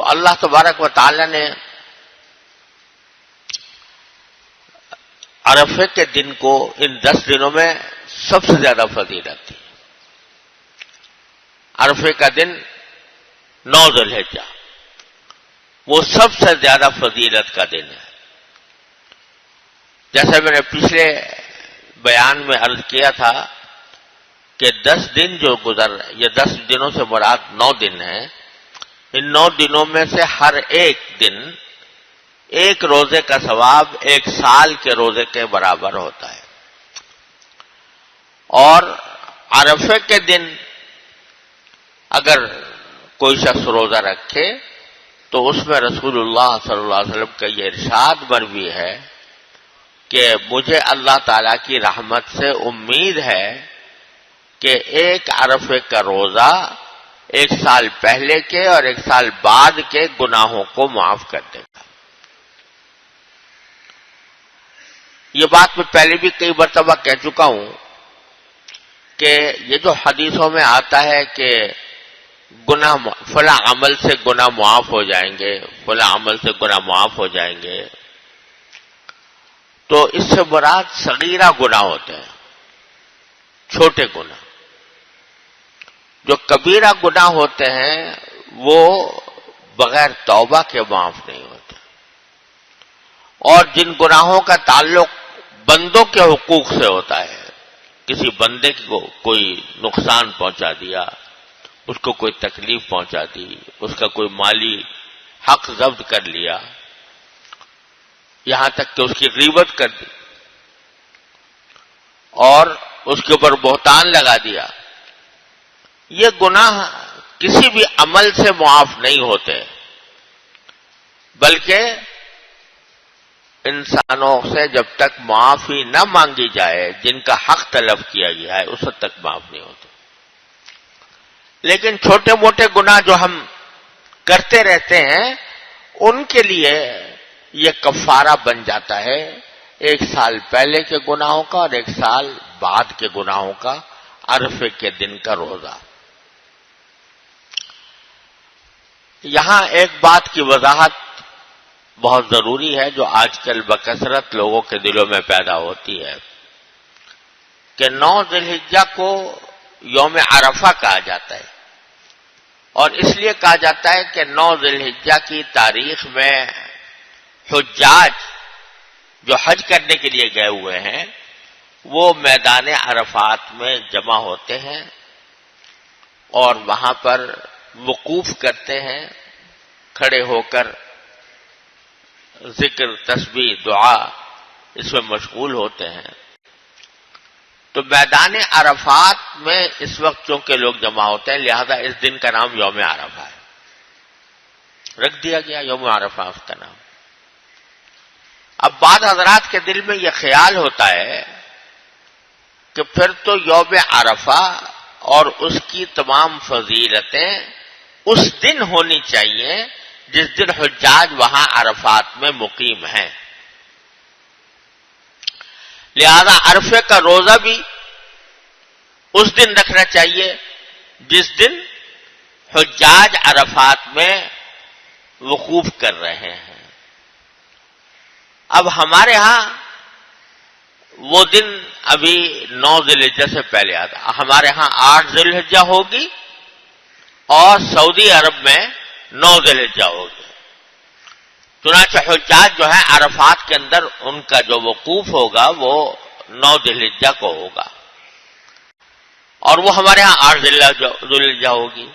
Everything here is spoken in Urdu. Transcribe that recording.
تو اللہ تبارک و تعالی نے عرفے کے دن کو ان 10 دنوں میں سب سے زیادہ فضیلت تھی. عرفے کا دن 9 ذی الحجہ وہ سب سے زیادہ فضیلت کا دن ہے. جیسے میں نے پچھلے بیان میں عرض کیا تھا کہ 10 دن جو یہ 10 دنوں سے مراد 9 دن ہیں. ان 9 دنوں میں سے ہر ایک دن ایک روزے کا ثواب 1 سال کے روزے کے برابر ہوتا ہے. اور عرفے کے دن اگر کوئی شخص روزہ رکھے تو اس میں رسول اللہ صلی اللہ علیہ وسلم کا یہ ارشاد مروی ہے کہ مجھے اللہ تعالی کی رحمت سے امید ہے کہ ایک عرفے کا روزہ 1 سال پہلے کے اور 1 سال بعد کے گناہوں کو معاف کر دے گا. یہ بات میں پہلے بھی کئی مرتبہ کہہ چکا ہوں کہ یہ جو حدیثوں میں آتا ہے کہ گناہ فلاں عمل سے گناہ معاف ہو جائیں گے، فلاں عمل سے گناہ معاف ہو جائیں گے، تو اس سے مراد صغیرہ گناہ ہوتے ہیں، چھوٹے گناہ. جو کبیرہ گناہ ہوتے ہیں وہ بغیر توبہ کے معاف نہیں ہوتے. اور جن گناہوں کا تعلق بندوں کے حقوق سے ہوتا ہے، کسی بندے کو کوئی نقصان پہنچا دیا، اس کو کوئی تکلیف پہنچا دی، اس کا کوئی مالی حق ضبط کر لیا، یہاں تک کہ اس کی غیبت کر دی اور اس کے اوپر بہتان لگا دیا، یہ گناہ کسی بھی عمل سے معاف نہیں ہوتے، بلکہ انسانوں سے جب تک معافی نہ مانگی جائے، جن کا حق طلب کیا گیا ہے، اس وقت تک معاف نہیں ہوتے. لیکن چھوٹے موٹے گناہ جو ہم کرتے رہتے ہیں ان کے لیے یہ کفارہ بن جاتا ہے 1 سال پہلے کے گناہوں کا اور 1 سال بعد کے گناہوں کا عرفے کے دن کا روزہ. یہاں ایک بات کی وضاحت بہت ضروری ہے جو آج کل بکثرت لوگوں کے دلوں میں پیدا ہوتی ہے کہ 9 ذی الحجہ کو یوم عرفہ کہا جاتا ہے. اور اس لیے کہا جاتا ہے کہ 9 ذی الحجہ کی تاریخ میں حجاج جو حج کرنے کے لیے گئے ہوئے ہیں وہ میدان عرفات میں جمع ہوتے ہیں اور وہاں پر وقوف کرتے ہیں، کھڑے ہو کر ذکر، تسبیح، دعا اس میں مشغول ہوتے ہیں. تو میدان عرفات میں اس وقت چونکہ لوگ جمع ہوتے ہیں لہذا اس دن کا نام یوم عرفہ ہے، رکھ دیا گیا یوم عرفہ اس کا نام. اب بعض حضرات کے دل میں یہ خیال ہوتا ہے کہ پھر تو یوم عرفہ اور اس کی تمام فضیلتیں اس دن ہونی چاہیے جس دن حجاج وہاں عرفات میں مقیم ہیں، لہذا عرفے کا روزہ بھی اس دن رکھنا چاہیے جس دن حجاج عرفات میں وقوف کر رہے ہیں. اب ہمارے ہاں وہ دن ابھی 9 ذی الحجہ سے پہلے آتا، ہمارے ہاں 8 ذی الحجہ ہوگی اور سعودی عرب میں 9 ذی الحجہ ہوگی. چنانچہ حجاج جو ہے عرفات کے اندر ان کا جو وقوف ہوگا وہ 9 ذی الحجہ کو ہوگا اور وہ ہمارے ہاں 8 ذی الحجہ ہوگی.